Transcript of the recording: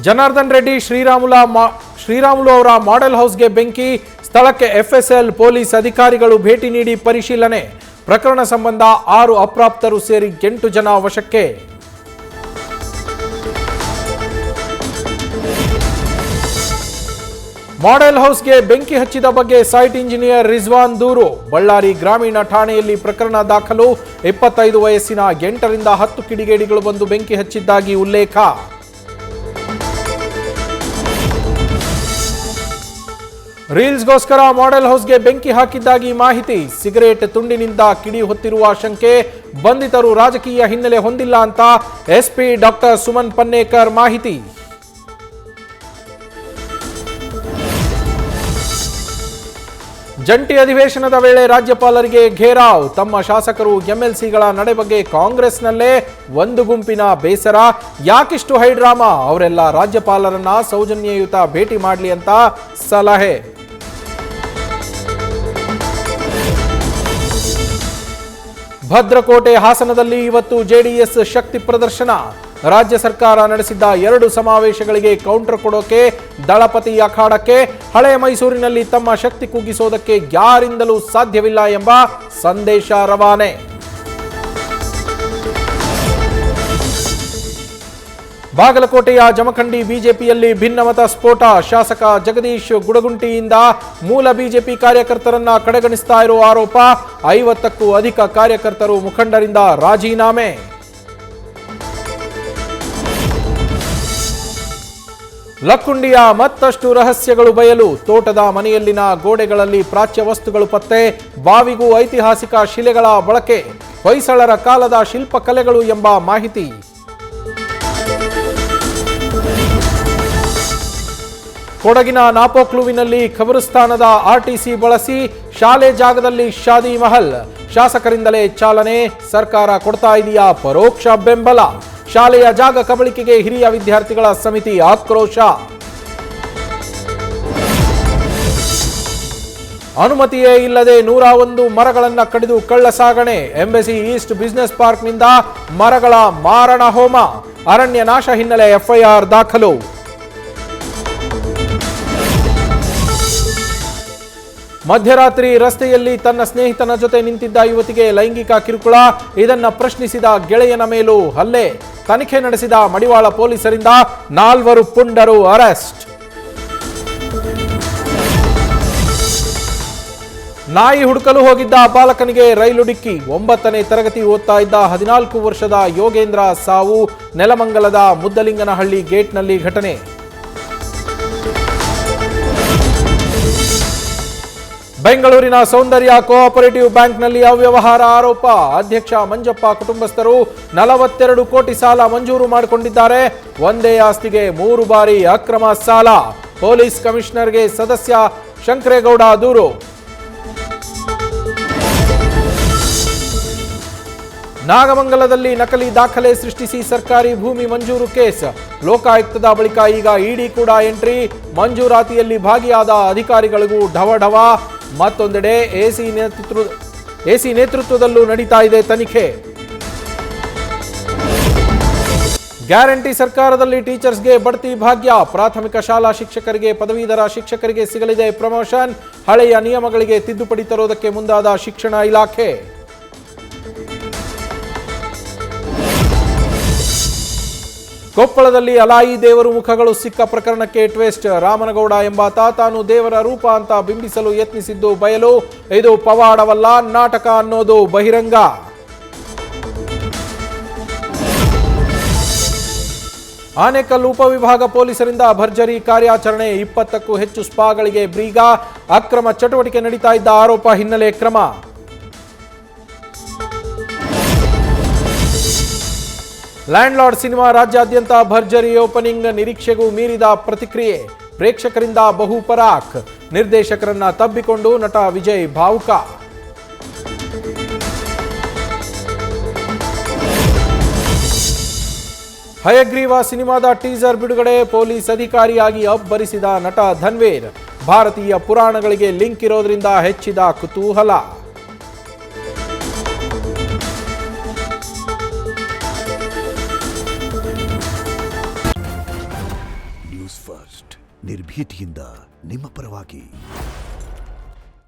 ಜನಾರ್ದನ್ ರೆಡ್ಡಿ ಶ್ರೀರಾಮುಲು ಅವರ ಮಾಡೆಲ್ ಹೌಸ್ಗೆ ಬೆಂಕಿ. ಸ್ಥಳಕ್ಕೆ ಎಫ್ಎಸ್ಎಲ್ ಪೊಲೀಸ್ ಅಧಿಕಾರಿಗಳು ಭೇಟಿ ನೀಡಿ ಪರಿಶೀಲನೆ. ಪ್ರಕರಣ ಸಂಬಂಧ 6 ಅಪ್ರಾಪ್ತರು ಸೇರಿ 8 ಜನ ವಶಕ್ಕೆ. ಮಾಡೆಲ್ ಹೌಸ್ಗೆ ಬೆಂಕಿ ಹಚ್ಚಿದ ಬಗ್ಗೆ ಸೈಟ್ ಇಂಜಿನಿಯರ್ ರಿಜ್ವಾನ್ ದೂರು. ಬಳ್ಳಾರಿ ಗ್ರಾಮೀಣ ಠಾಣೆಯಲ್ಲಿ ಪ್ರಕರಣ ದಾಖಲು. 25 ವಯಸ್ಸಿನ 8 ರಿಂದ 10 ಕಿಡಿಗೇಡಿಗಳು ಬಂದು ಬೆಂಕಿ ಹಚ್ಚಿದ್ದಾಗಿ ಉಲ್ಲೇಖ. ರೀಲ್ಸ್ಗೋಸ್ಕರ ಮಾಡೆಲ್ ಹೌಸ್ಗೆ ಬೆಂಕಿ ಹಾಕಿದ್ದಾಗಿ ಮಾಹಿತಿ. ಸಿಗರೇಟ್ ತುಂಡಿನಿಂದ ಕಿಡಿ ಹೊತ್ತಿರುವ ಶಂಕೆ. ಬಂಧಿತರು ರಾಜಕೀಯ ಹಿನ್ನೆಲೆ ಹೊಂದಿಲ್ಲ ಅಂತ ಎಸ್ಪಿ ಡಾಕ್ಟರ್ ಸುಮನ್ ಪನ್ನೇಕರ್ ಮಾಹಿತಿ. ಜಂಟಿ ಅಧಿವೇಶನದ ವೇಳೆ ರಾಜ್ಯಪಾಲರಿಗೆ ಘೇರಾವ್. ತಮ್ಮ ಶಾಸಕರು ಎಂಎಲ್ಸಿಗಳ ನಡೆ ಬಗ್ಗೆ ಕಾಂಗ್ರೆಸ್ನಲ್ಲೇ ಒಂದು ಗುಂಪಿನ ಬೇಸರ. ಯಾಕಿಷ್ಟು ಹೈಡ್ರಾಮಾ? ಅವರೆಲ್ಲ ರಾಜ್ಯಪಾಲರನ್ನ ಸೌಜನ್ಯಯುತ ಭೇಟಿ ಮಾಡಲಿ ಅಂತ ಸಲಹೆ. ಭದ್ರಕೋಟೆ ಹಾಸನದಲ್ಲಿ ಇವತ್ತು ಜೆಡಿಎಸ್ ಶಕ್ತಿ ಪ್ರದರ್ಶನ. ರಾಜ್ಯ ಸರ್ಕಾರ ನಡೆಸಿದ್ದ 2 ಸಮಾವೇಶಗಳಿಗೆ ಕೌಂಟರ್ ಕೊಡೋಕೆ ದಳಪತಿ ಅಖಾಡಕ್ಕೆ. ಹಳೆ ಮೈಸೂರಿನಲ್ಲಿ ತಮ್ಮ ಶಕ್ತಿ ಕುಗ್ಗಿಸೋದಕ್ಕೆ ಯಾರಿಂದಲೂ ಸಾಧ್ಯವಿಲ್ಲ ಎಂಬ ಸಂದೇಶ ರವಾನೆ. ಬಾಗಲಕೋಟೆಯ ಜಮಖಂಡಿ ಬಿಜೆಪಿಯಲ್ಲಿ ಭಿನ್ನಮತ ಸ್ಫೋಟ. ಶಾಸಕ ಜಗದೀಶ್ ಗುಡಗುಂಟಿಯಿಂದ ಮೂಲ ಬಿಜೆಪಿ ಕಾರ್ಯಕರ್ತರನ್ನ ಕಡೆಗಣಿಸ್ತಾ ಇರೋ ಆರೋಪ. 50ಕ್ಕೂ ಅಧಿಕ ಕಾರ್ಯಕರ್ತರು ಮುಖಂಡರಿಂದ ರಾಜೀನಾಮೆ. ಲಕ್ಕುಂಡಿಯ ಮತ್ತಷ್ಟು ರಹಸ್ಯಗಳು ಬಯಲು. ತೋಟದ ಮನೆಯಲ್ಲಿನ ಗೋಡೆಗಳಲ್ಲಿ ಪ್ರಾಚ್ಯ ವಸ್ತುಗಳು ಪತ್ತೆ. ಬಾವಿಗೂ ಐತಿಹಾಸಿಕ ಶಿಲೆಗಳ ಬಳಕೆ. ಹೊಯ್ಸಳರ ಕಾಲದ ಶಿಲ್ಪಕಲೆಗಳು ಎಂಬ ಮಾಹಿತಿ. ಕೊಡಗಿನ ನಾಪೋಕ್ಲುವಿನಲ್ಲಿ ಖಬರಸ್ಥಾನದ ಆರ್ಟಿಸಿ ಬಳಸಿ ಶಾಲೆ ಜಾಗದಲ್ಲಿ ಶಾದಿ ಮಹಲ್. ಶಾಸಕರಿಂದಲೇ ಚಾಲನೆ. ಸರ್ಕಾರ ಕೊಡ್ತಾ ಇದೆಯಾ ಪರೋಕ್ಷ ಬೆಂಬಲ? ಶಾಲೆಯ ಜಾಗ ಕಬಳಿಕೆಗೆ ಹಿರಿಯ ವಿದ್ಯಾರ್ಥಿಗಳ ಸಮಿತಿ ಆಕ್ರೋಶ. ಅನುಮತಿಯೇ ಇಲ್ಲದೆ 101 ಮರಗಳನ್ನ ಕಡಿದು ಕಳ್ಳ ಸಾಗಣೆ. ಎಂಬಸಿ ಈಸ್ಟ್ ಬಿಸಿನೆಸ್ ಪಾರ್ಕ್ನಿಂದ ಮರಗಳ ಮಾರಣ ಹೋಮ. ಅರಣ್ಯ ನಾಶ ಹಿನ್ನೆಲೆ ಎಫ್ಐಆರ್ ದಾಖಲು. ಮಧ್ಯರಾತ್ರಿ ರಸ್ತೆಯಲ್ಲಿ ತನ್ನ ಸ್ನೇಹಿತನ ಜೊತೆ ನಿಂತಿದ್ದ ಯುವತಿಗೆ ಲೈಂಗಿಕ ಕಿರುಕುಳ. ಇದನ್ನ ಪ್ರಶ್ನಿಸಿದ ಗೆಳೆಯನ ಮೇಲೂ ಹಲ್ಲೆ. ತನಿಖೆ ನಡೆಸಿದ ಮಡಿವಾಳ ಪೊಲೀಸರಿಂದ 4 ಪುಂಡರು ಅರೆಸ್ಟ್. ನಾಯಿ ಹುಡುಕಲು ಹೋಗಿದ್ದ ಬಾಲಕನಿಗೆ ರೈಲು ಡಿಕ್ಕಿ. 9ನೇ ತರಗತಿ ಓದ್ತಾ ಇದ್ದ 14 ವರ್ಷದ ಯೋಗೇಂದ್ರ ಸಾವು. ನೆಲಮಂಗಲದ ಮುದ್ದಲಿಂಗನಹಳ್ಳಿ ಗೇಟ್ನಲ್ಲಿ ಘಟನೆ. ಬೆಂಗಳೂರಿನ ಸೌಂದರ್ಯ ಕೋಆಪರೇಟಿವ್ ಬ್ಯಾಂಕ್ನಲ್ಲಿ ಅವ್ಯವಹಾರ ಆರೋಪ. ಅಧ್ಯಕ್ಷ ಮಂಜಪ್ಪ ಕುಟುಂಬಸ್ಥರು 42 ಕೋಟಿ ಸಾಲ ಮಂಜೂರು ಮಾಡಿಕೊಂಡಿದ್ದಾರೆ. ಒಂದೇ ಆಸ್ತಿಗೆ 3 ಬಾರಿ ಅಕ್ರಮ ಸಾಲ. ಪೊಲೀಸ್ ಕಮಿಷನರ್ಗೆ ಸದಸ್ಯ ಶಂಕರೇಗೌಡ ದೂರು. ನಾಗಮಂಗಲದಲ್ಲಿ ನಕಲಿ ದಾಖಲೆ ಸೃಷ್ಟಿಸಿ ಸರ್ಕಾರಿ ಭೂಮಿ ಮಂಜೂರು ಕೇಸ್. ಲೋಕಾಯುಕ್ತದ ಬಳಿಕ ಈಗ ಇಡಿ ಕೂಡ ಎಂಟ್ರಿ. ಮಂಜೂರಾತಿಯಲ್ಲಿ ಭಾಗಿಯಾದ ಅಧಿಕಾರಿಗಳಿಗೂ ಢವಢವ. ಮತ್ತೊಂದೆಡೆ ಎಸಿ ನೇತೃತ್ವದಲ್ಲೂ ನಡೀತಾ ಇದೆ ತನಿಖೆ. ಗ್ಯಾರಂಟಿ ಸರ್ಕಾರದಲ್ಲಿ ಟೀಚರ್ಸ್ಗೆ ಬಡ್ತಿ ಭಾಗ್ಯ. ಪ್ರಾಥಮಿಕ ಶಾಲಾ ಶಿಕ್ಷಕರಿಗೆ, ಪದವೀಧರ ಶಿಕ್ಷಕರಿಗೆ ಸಿಗಲಿದೆ ಪ್ರಮೋಷನ್. ಹಳೆಯ ನಿಯಮಗಳಿಗೆ ತಿದ್ದುಪಡಿ ತರೋದಕ್ಕೆ ಮುಂದಾದ ಶಿಕ್ಷಣ ಇಲಾಖೆ. ಕೊಪ್ಪಳದಲ್ಲಿ ಅಲಾಯಿ ದೇವರು ಮುಖಗಳು ಸಿಕ್ಕ ಪ್ರಕರಣಕ್ಕೆ ಟ್ವಿಸ್ಟ್. ರಾಮನಗೌಡ ಎಂಬಾತ ತಾನು ದೇವರ ರೂಪ ಅಂತ ಬಿಂಬಿಸಲು ಯತ್ನಿಸಿದ್ದು ಬಯಲು. ಇದು ಪವಾಡವಲ್ಲ, ನಾಟಕ ಅನ್ನೋದು ಬಹಿರಂಗ. ಆನೇಕಲ್ ಉಪವಿಭಾಗ ಪೊಲೀಸರಿಂದ ಭರ್ಜರಿ ಕಾರ್ಯಾಚರಣೆ. 20ಕ್ಕೂ ಹೆಚ್ಚು ಸ್ಪಾಗಳಿಗೆ ಬ್ರೀಗ. ಅಕ್ರಮ ಚಟುವಟಿಕೆ ನಡೀತಾ ಇದ್ದ ಆರೋಪ ಹಿನ್ನೆಲೆ ಕ್ರಮ. ಲ್ಯಾಂಡ್ಲಾರ್ಡ್ ಸಿನಿಮಾ ರಾಜ್ಯಾದ್ಯಂತ ಭರ್ಜರಿ ಓಪನಿಂಗ್. ನಿರೀಕ್ಷೆಗೂ ಮೀರಿದ ಪ್ರತಿಕ್ರಿಯೆ. ಪ್ರೇಕ್ಷಕರಿಂದ ಬಹು ಪರಾಕ್. ನಿರ್ದೇಶಕರನ್ನ ತಬ್ಬಿಕೊಂಡು ನಟ ವಿಜಯ್ ಭಾವುಕ. ಹಯಗ್ರೀವ ಸಿನಿಮಾದ ಟೀಸರ್ ಬಿಡುಗಡೆ. ಪೊಲೀಸ್ ಅಧಿಕಾರಿಯಾಗಿ ಅಬ್ಬರಿಸಿದ ನಟ ಧನ್ವೀರ್. ಭಾರತೀಯ ಪುರಾಣಗಳಿಗೆ ಲಿಂಕ್ ಇರೋದ್ರಿಂದ ಹೆಚ್ಚಿದ ಕುತೂಹಲ. ನ್ಯೂಸ್ ಫಸ್ಟ್ ನಿರ್ಭೀತಿಯಿಂದ ನಿಮ್ಮ ಪರವಾಗಿ.